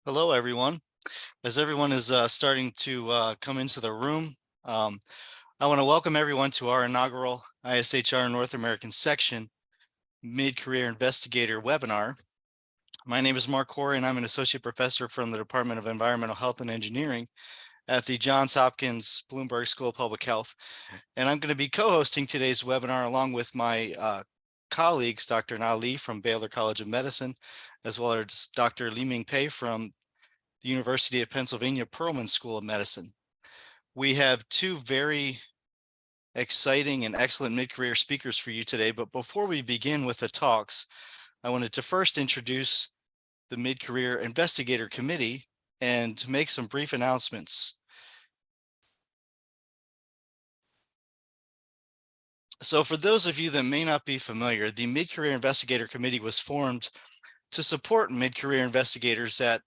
Hello, everyone. As everyone is starting to come into the room, I want to welcome everyone to our inaugural ISHR North American section Mid-Career Investigator webinar. My name is Mark Corey, and I'm an associate professor from the Department of Environmental Health and Engineering at the Johns Hopkins Bloomberg School of Public Health. And I'm going to be co-hosting today's webinar along with my colleagues, Dr. Na Li from Baylor College of Medicine, as well as Dr. Li Ming Pei from the University of Pennsylvania Perelman School of Medicine. We have two very exciting and excellent mid-career speakers for you today, but before we begin with the talks, I wanted to first introduce the Mid-Career Investigator Committee and to make some brief announcements. So for those of you that may not be familiar, the Mid-Career Investigator Committee was formed to support mid-career investigators at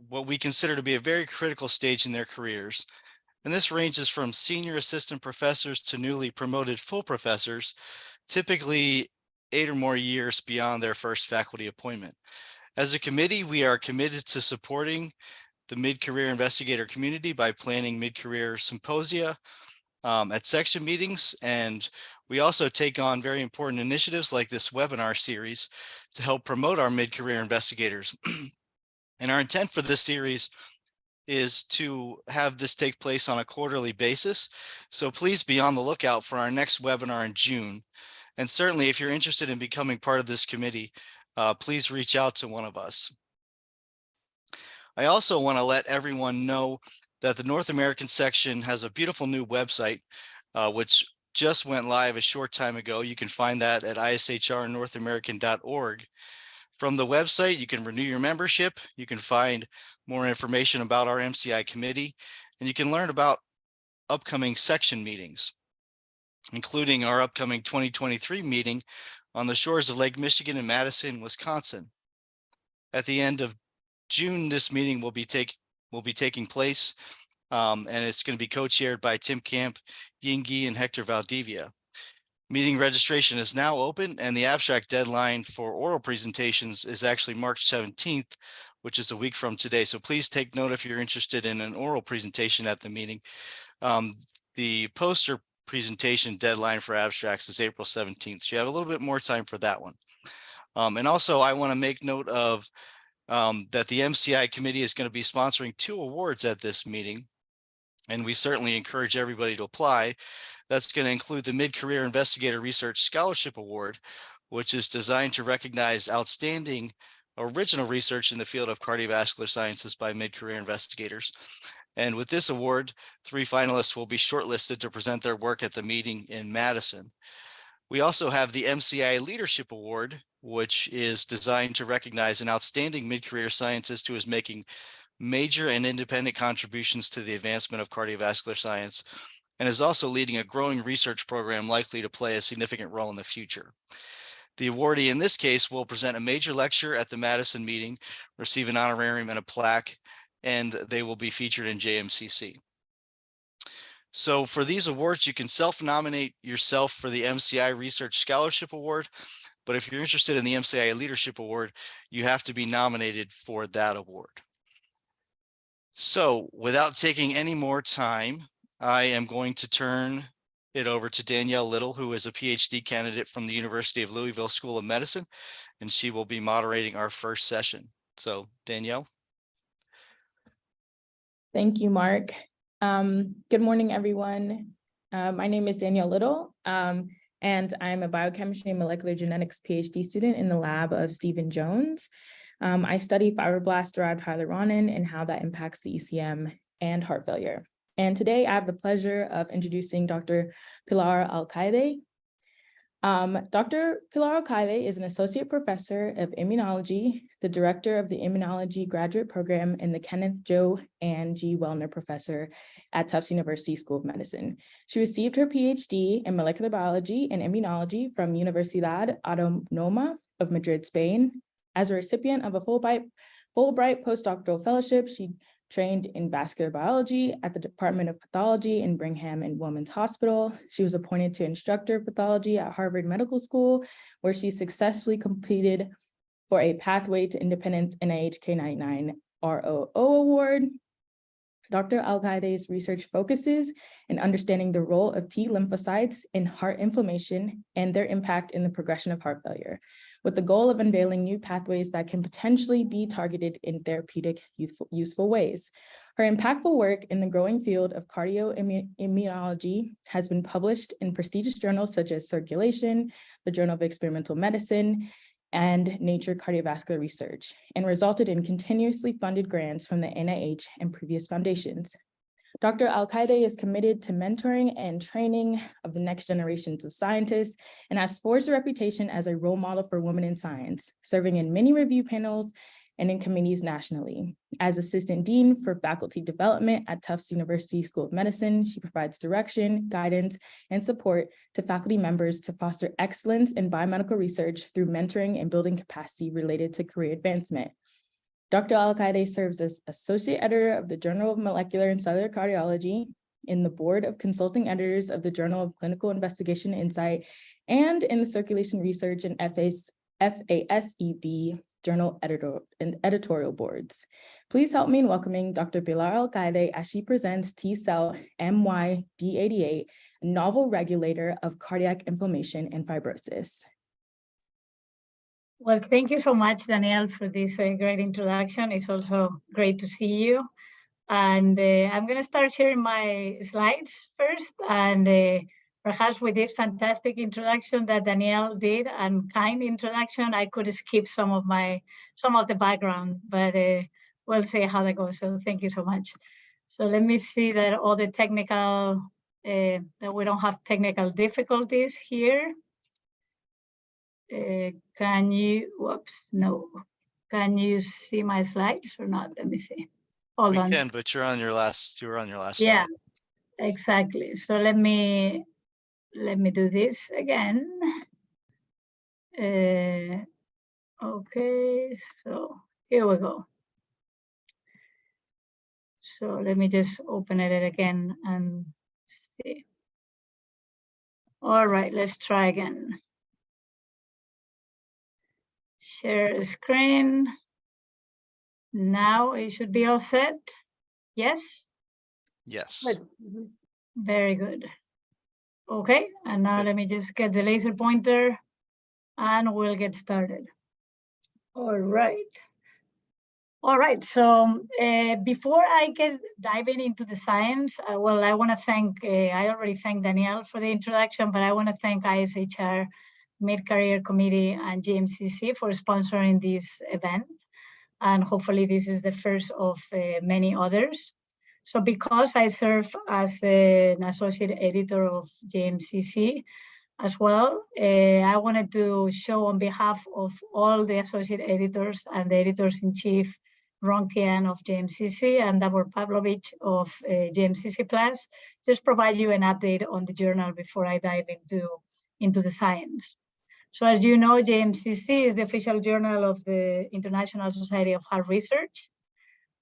what we consider to be a very critical stage in their careers. And this ranges from senior assistant professors to newly promoted full professors, typically 8 or more years beyond their first faculty appointment. As a committee, we are committed to supporting the mid-career investigator community by planning mid-career symposia at section meetings. And we also take on very important initiatives like this webinar series to help promote our mid-career investigators. And our intent for this series is to have this take place on a quarterly basis. So please be on the lookout for our next webinar in June. And certainly if you're interested in becoming part of this committee, please reach out to one of us. I also want to let everyone know that the North American section has a beautiful new website, which just went live a short time ago. You can find that at ishrnorthamerican.org. From the website, you can renew your membership, you can find more information about our MCI committee, and you can learn about upcoming section meetings, including our upcoming 2023 meeting on the shores of Lake Michigan in Madison, Wisconsin. At the end of June, this meeting will be taking place, and it's going to be co-chaired by Tim Camp, Yingyi, and Hector Valdivia. Meeting registration is now open, and the abstract deadline for oral presentations is actually March 17th, which is a week from today. So please take note if you're interested in an oral presentation at the meeting. The poster presentation deadline for abstracts is April 17th. So you have a little bit more time for that one. And also I want to make note of that the MCI committee is going to be sponsoring 2 awards at this meeting, and we certainly encourage everybody to apply. That's going to include the Mid-Career Investigator Research Scholarship Award, which is designed to recognize outstanding original research in the field of cardiovascular sciences by mid-career investigators. And with this award, 3 finalists will be shortlisted to present their work at the meeting in Madison. We also have the MCI Leadership Award, which is designed to recognize an outstanding mid-career scientist who is making major and independent contributions to the advancement of cardiovascular science, and is also leading a growing research program likely to play a significant role in the future. The awardee in this case will present a major lecture at the Madison meeting, receive an honorarium and a plaque, and they will be featured in JMCC. So for these awards, you can self-nominate yourself for the MCI Research Scholarship Award, but if you're interested in the MCI Leadership Award, you have to be nominated for that award. So without taking any more time, I am going to turn it over to Danielle Little, who is a PhD candidate from the University of Louisville School of Medicine, and she will be moderating our first session. So Danielle. Thank you, Mark. Good morning, everyone. My name is Danielle Little, and I'm a biochemistry and molecular genetics PhD student in the lab of Stephen Jones. I study fibroblast-derived hyaluronin and how that impacts the ECM and heart failure. And today I have the pleasure of introducing Dr. Pilar Alqaed. Dr. Pilar Alqaed is an associate professor of immunology, the director of the immunology graduate program, and the Kenneth Joe and G. Wellner professor at Tufts University School of Medicine. She received her PhD in molecular biology and immunology from Universidad Autónoma of Madrid, Spain. As a recipient of a Fulbright postdoctoral fellowship, she trained in vascular biology at the Department of Pathology in Brigham and Women's Hospital. She was appointed to instructor of pathology at Harvard Medical School, where she successfully completed for a pathway to independent NIH K-99 ROO Award. Dr. Alcaide's research focuses in understanding the role of T lymphocytes in heart inflammation and their impact in the progression of heart failure, with the goal of unveiling new pathways that can potentially be targeted in therapeutic useful ways. Her impactful work in the growing field of cardioimmunology has been published in prestigious journals such as Circulation, the Journal of Experimental Medicine, and Nature Cardiovascular Research, and resulted in continuously funded grants from the NIH and previous foundations. Dr. Alcaide is committed to mentoring and training of the next generations of scientists and has forged a reputation as a role model for women in science, serving in many review panels and in committees nationally. As Assistant Dean for Faculty Development at Tufts University School of Medicine, she provides direction, guidance, and support to faculty members to foster excellence in biomedical research through mentoring and building capacity related to career advancement. Dr. Alcaide serves as Associate Editor of the Journal of Molecular and Cellular Cardiology, in the Board of Consulting Editors of the Journal of Clinical Investigation Insight, and in the Circulation Research and FASEB Journal editorial boards. Please help me in welcoming Dr. Pilar Alqaed as she presents T-cell MYD88, a novel regulator of cardiac inflammation and fibrosis. Well, thank you so much, Danielle, for this great introduction. It's also great to see you. And I'm going to start sharing my slides first, and perhaps with this fantastic introduction that Danielle did and kind introduction, I could skip some of the background, but we'll see how that goes. So thank you so much. So let me see that all the technical, that we don't have technical difficulties here. Can you, whoops, no. Can you see my slides or not? Let me see. Hold on. We can, but you were on your last yeah, slide. Exactly. So let me do this again. Okay, so here we go. So let me just open it again and see. All right, let's try again. Share screen. Now it should be all set. Yes? Yes. Good. Very good. Okay, and now let me just get the laser pointer and we'll get started. All right. All right, so before I get diving into the science, well, I want to thank, I already thanked Danielle for the introduction, but I want to thank ISHR, Midcareer Committee, and JMCC for sponsoring this event. And hopefully this is the first of many others. So because I serve as an associate editor of JMCC as well, I wanted to show on behalf of all the associate editors and the editors-in-chief, Ron Tian of JMCC and Davor Pavlovich of JMCC Plus, just provide you an update on the journal before I dive into the science. So as you know, JMCC is the official journal of the International Society of Heart Research.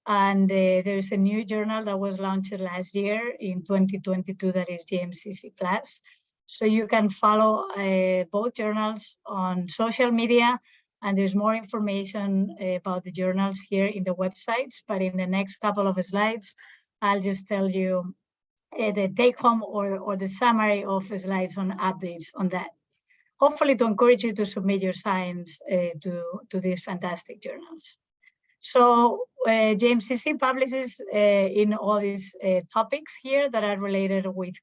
And there is a new journal that was launched last year in 2022 that is JMCC Plus. So you can follow both journals on social media, and there's more information about the journals here in the websites. But in the next couple of slides, I'll just tell you the take home or the summary of slides on updates on that. Hopefully to encourage you to submit your science to these fantastic journals. So JMCC publishes in all these topics here that are related with